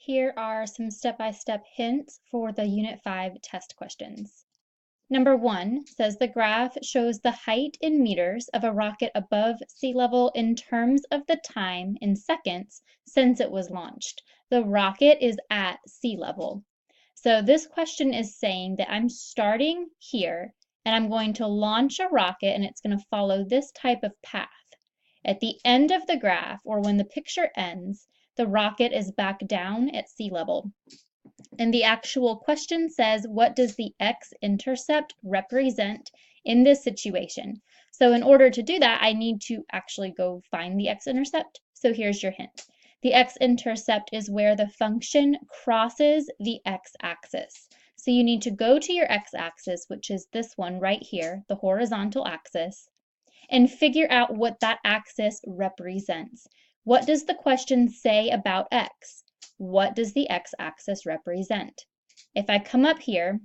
Here are some step-by-step hints for the Unit 5 test questions. Number 1 says the graph shows the height in meters of a rocket above sea level in terms of the time in seconds since it was launched. The rocket is at sea level. So this question is saying that I'm starting here and I'm going to launch a rocket and it's going to follow this type of path. At the end of the graph, or when the picture ends, the rocket is back down at sea level. And the actual question says, what does the x-intercept represent in this situation? So in order to do that, I need to actually go find the x-intercept. So here's your hint. The x-intercept is where the function crosses the x-axis. So you need to go to your x-axis, which is this one right here, the horizontal axis, and figure out what that axis represents. What does the question say about x? What does the x-axis represent? If I come up here,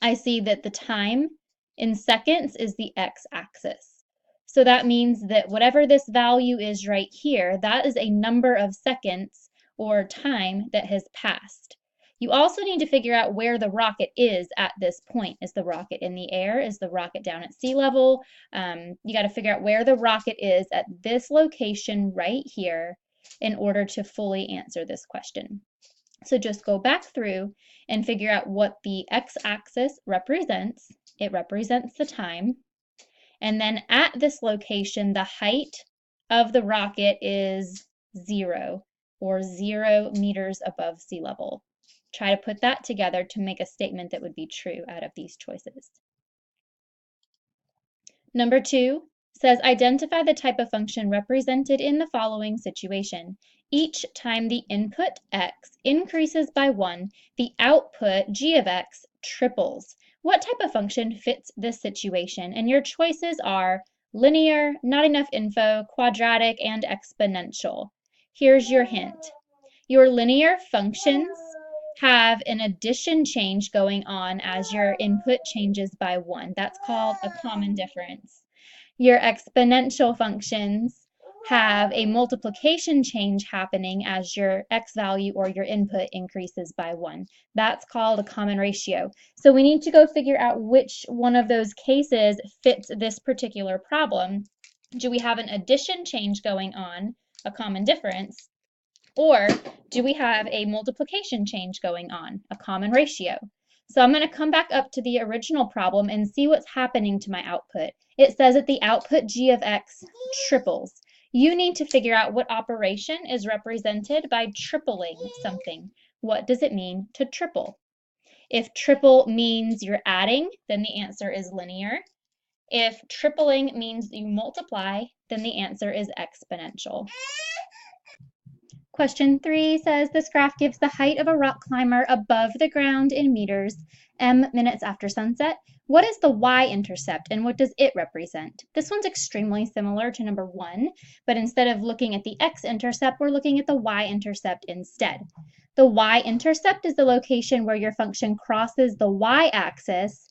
I see that the time in seconds is the x-axis. So that means that whatever this value is right here, that is a number of seconds or time that has passed. You also need to figure out where the rocket is at this point. Is the rocket in the air? Is the rocket down at sea level? You got to figure out where the rocket is at this location right here in order to fully answer this question. So just go back through and figure out what the x-axis represents. It represents the time. And then at this location, the height of the rocket is 0, or 0 meters above sea level. Try to put that together to make a statement that would be true out of these choices. Number 2 says identify the type of function represented in the following situation. Each time the input x increases by 1, the output g of x triples. What type of function fits this situation? And your choices are linear, not enough info, quadratic, and exponential. Here's your hint. Your linear functions have an addition change going on as your input changes by 1. That's called a common difference. Your exponential functions have a multiplication change happening as your x value or your input increases by 1. That's called a common ratio. So we need to go figure out which one of those cases fits this particular problem. Do we have an addition change going on, a common difference, or do we have a multiplication change going on, a common ratio? So I'm going to come back up to the original problem and see what's happening to my output. It says that the output g of x triples. You need to figure out what operation is represented by tripling something. What does it mean to triple? If triple means you're adding, then the answer is linear. If tripling means you multiply, then the answer is exponential. Question 3 says this graph gives the height of a rock climber above the ground in meters, m minutes after sunset. What is the y-intercept and what does it represent? This one's extremely similar to number 1, but instead of looking at the x-intercept, we're looking at the y-intercept instead. The y-intercept is the location where your function crosses the y-axis,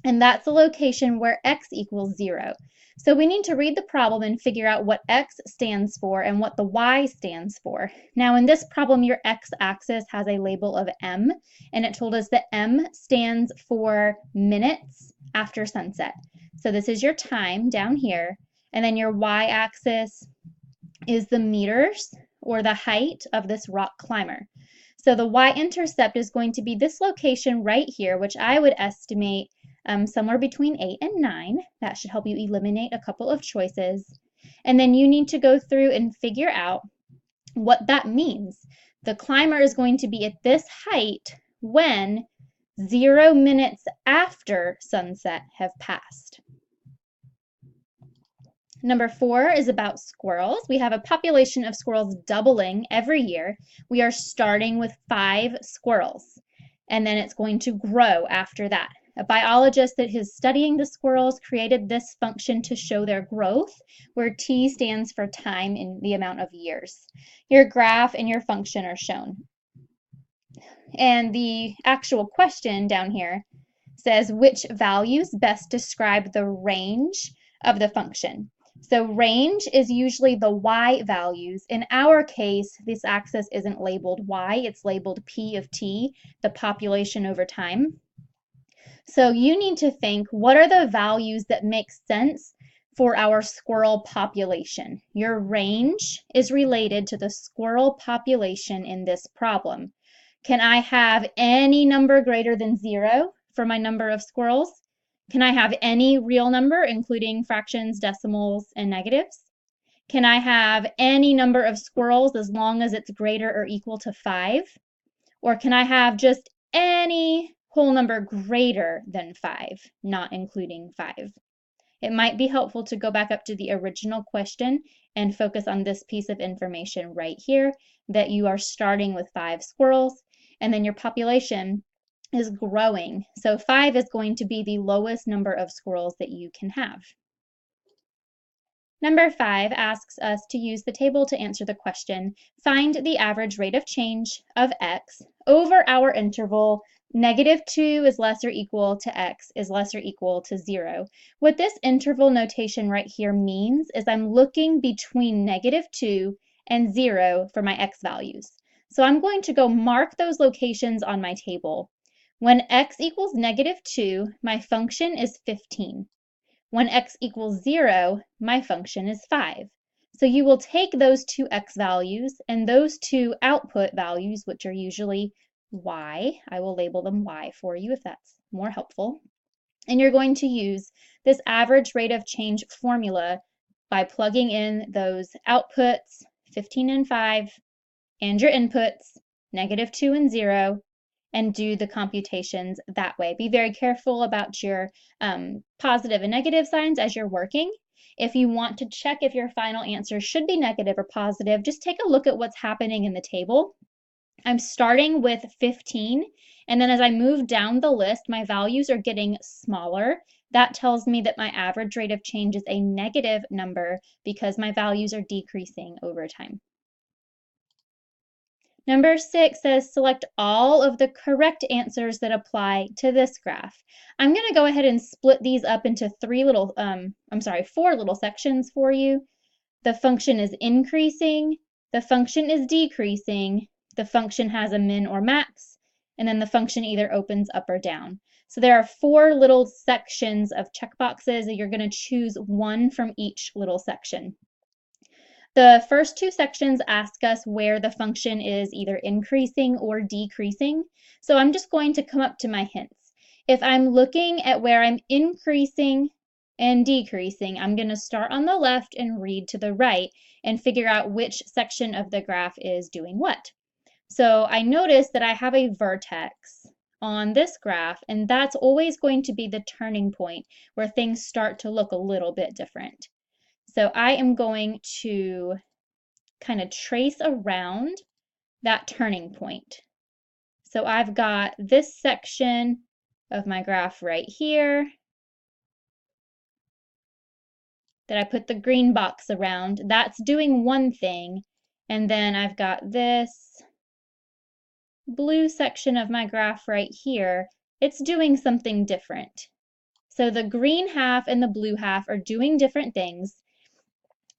and that's the location where x equals 0. So we need to read the problem and figure out what x stands for and what the y stands for. Now in this problem, your x-axis has a label of m, and it told us that m stands for minutes after sunset. So this is your time down here, and then your y-axis is the meters, or the height of this rock climber. So the y-intercept is going to be this location right here, which I would estimate somewhere between 8 and 9. That should help you eliminate a couple of choices. And then you need to go through and figure out what that means. The climber is going to be at this height when 0 minutes after sunset have passed. Number 4 is about squirrels. We have a population of squirrels doubling every year. We are starting with 5 squirrels, and then it's going to grow after that. A biologist that is studying the squirrels created this function to show their growth, where T stands for time in the amount of years. Your graph and your function are shown. And the actual question down here says, which values best describe the range of the function? So range is usually the y values. In our case, this axis isn't labeled y, it's labeled p of t, the population over time. So you need to think, what are the values that make sense for our squirrel population? Your range is related to the squirrel population in this problem. Can I have any number greater than 0 for my number of squirrels? Can I have any real number, including fractions, decimals, and negatives? Can I have any number of squirrels as long as it's greater or equal to 5? Or can I have just any whole number greater than 5, not including 5? It might be helpful to go back up to the original question and focus on this piece of information right here, that you are starting with 5 squirrels, and then your population is growing. So 5 is going to be the lowest number of squirrels that you can have. Number 5 asks us to use the table to answer the question, find the average rate of change of x over our interval -2 is less or equal to x is less or equal to 0. What this interval notation right here means is I'm looking between -2 and 0 for my x values. So I'm going to go mark those locations on my table. When x equals -2, my function is 15. When x equals 0, my function is 5. So you will take those two x values and those two output values, which are usually y, I will label them y for you if that's more helpful, and you're going to use this average rate of change formula by plugging in those outputs, 15 and 5, and your inputs, -2 and 0, and do the computations that way. Be very careful about your positive and negative signs as you're working. If you want to check if your final answer should be negative or positive, just take a look at what's happening in the table. I'm starting with 15, and then as I move down the list, my values are getting smaller. That tells me that my average rate of change is a negative number because my values are decreasing over time. Number 6 says select all of the correct answers that apply to this graph. I'm going to go ahead and split these up into 4 little sections for you. The function is increasing, the function is decreasing, the function has a min or max, and then the function either opens up or down. So there are 4 little sections of checkboxes that you're going to choose one from each little section. The first 2 sections ask us where the function is either increasing or decreasing. So I'm just going to come up to my hints. If I'm looking at where I'm increasing and decreasing, I'm going to start on the left and read to the right and figure out which section of the graph is doing what. So I notice that I have a vertex on this graph, and that's always going to be the turning point where things start to look a little bit different. So I am going to kind of trace around that turning point. So I've got this section of my graph right here that I put the green box around. That's doing one thing. And then I've got this blue section of my graph right here. It's doing something different. So the green half and the blue half are doing different things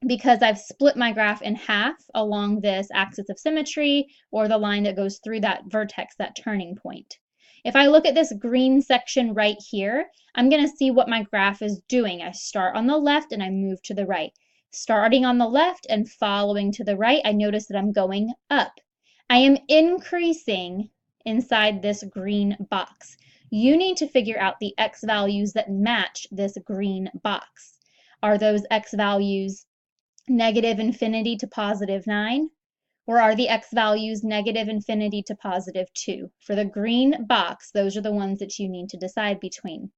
because I've split my graph in half along this axis of symmetry or the line that goes through that vertex, that turning point. If I look at this green section right here, I'm going to see what my graph is doing. I start on the left and I move to the right. Starting on the left and following to the right, I notice that I'm going up. I am increasing inside this green box. You need to figure out the x values that match this green box. Are those x values -infinity to +9? Or are the x values -infinity to +2? For the green box, those are the ones that you need to decide between.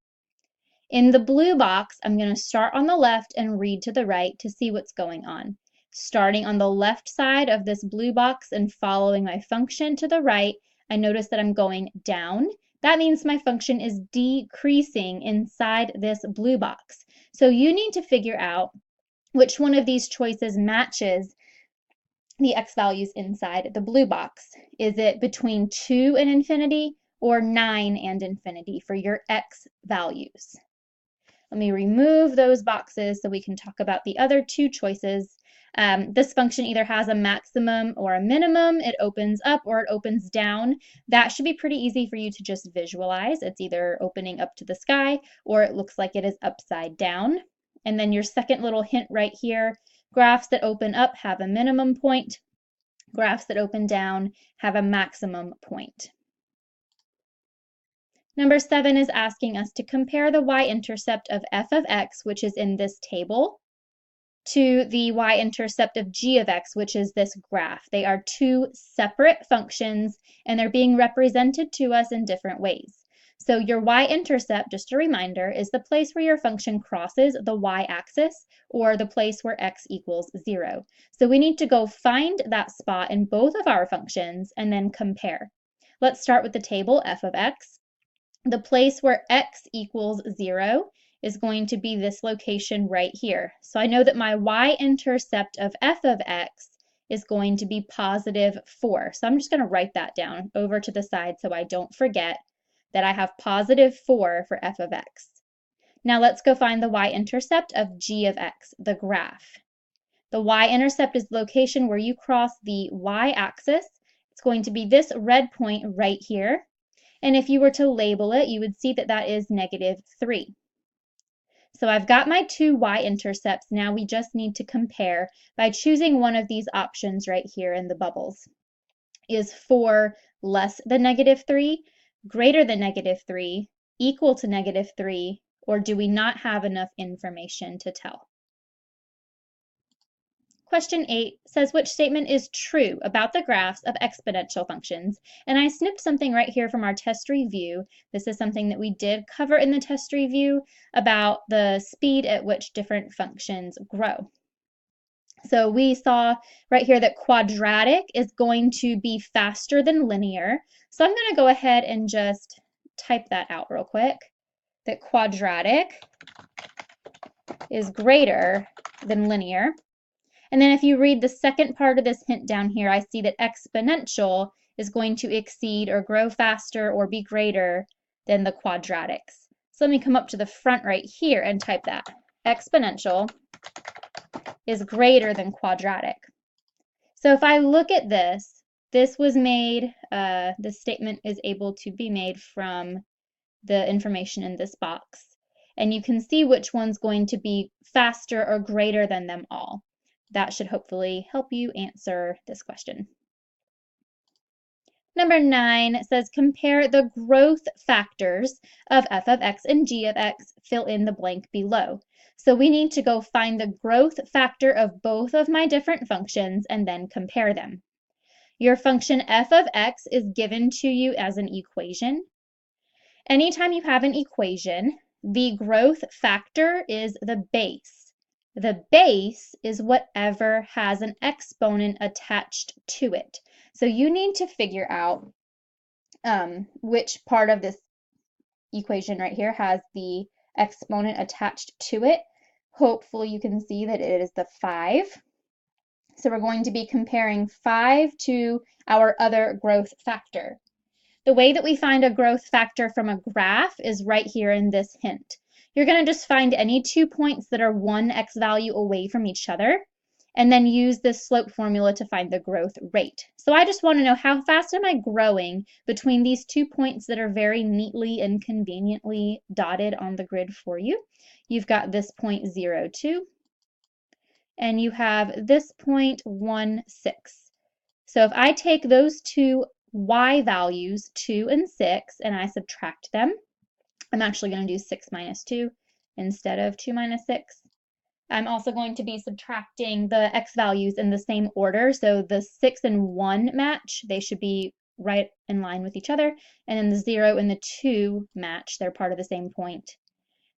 In the blue box, I'm going to start on the left and read to the right to see what's going on. Starting on the left side of this blue box and following my function to the right, I notice that I'm going down. That means my function is decreasing inside this blue box. So you need to figure out which one of these choices matches the x values inside the blue box. Is it between 2 and infinity or 9 and infinity for your x values? Let me remove those boxes so we can talk about the other two choices. This function either has a maximum or a minimum. It opens up or it opens down. That should be pretty easy for you to just visualize. It's either opening up to the sky or it looks like it is upside down. And then your second little hint right here, graphs that open up have a minimum point. Graphs that open down have a maximum point. Number 7 is asking us to compare the y-intercept of f of x, which is in this table, to the y-intercept of g of x, which is this graph. They are two separate functions, and they're being represented to us in different ways. So your y-intercept, just a reminder, is the place where your function crosses the y-axis, or the place where x equals 0. So we need to go find that spot in both of our functions and then compare. Let's start with the table f of x. The place where x equals 0 is going to be this location right here. So I know that my y-intercept of f of x is going to be positive 4. So I'm just going to write that down over to the side so I don't forget that I have positive 4 for f of x. Now let's go find the y-intercept of g of x, the graph. The y-intercept is the location where you cross the y-axis. It's going to be this red point right here. And if you were to label it, you would see that that is -3. So I've got my two y-intercepts. Now we just need to compare by choosing one of these options right here in the bubbles. Is 4 less than -3, greater than -3, equal to -3, or do we not have enough information to tell? Question 8 says which statement is true about the graphs of exponential functions? And I snipped something right here from our test review. This is something that we did cover in the test review about the speed at which different functions grow. So we saw right here that quadratic is going to be faster than linear. So I'm going to go ahead and just type that out real quick, that quadratic is greater than linear. And then if you read the second part of this hint down here, I see that exponential is going to exceed or grow faster or be greater than the quadratics. So let me come up to the front right here and type that. Exponential is greater than quadratic. So if I look at this, this was made, this statement is able to be made from the information in this box. And you can see which one's going to be faster or greater than them all. That should hopefully help you answer this question. Number 9 says compare the growth factors of f of x and g of x, fill in the blank below. So we need to go find the growth factor of both of my different functions and then compare them. Your function f of x is given to you as an equation. Anytime you have an equation, the growth factor is the base. The base is whatever has an exponent attached to it. So you need to figure out which part of this equation right here has the exponent attached to it. Hopefully you can see that it is the 5. So we're going to be comparing 5 to our other growth factor. The way that we find a growth factor from a graph is right here in this hint. You're going to just find any 2 points that are one x value away from each other, and then use this slope formula to find the growth rate. So I just want to know how fast am I growing between these 2 points that are very neatly and conveniently dotted on the grid for you. You've got this point 0, 2, and you have this point 1, 6. So if I take those two y values, 2 and 6, and I subtract them, I'm actually going to do 6 minus 2 instead of 2 minus 6. I'm also going to be subtracting the x values in the same order. So the 6 and 1 match, they should be right in line with each other. And then the 0 and the 2 match, they're part of the same point.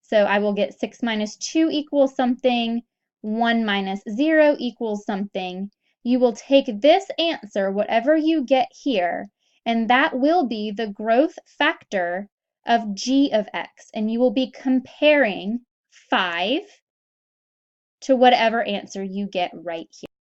So I will get 6 minus 2 equals something, 1 minus 0 equals something. You will take this answer, whatever you get here, and that will be the growth factor of g of x, and you will be comparing 5 to whatever answer you get right here.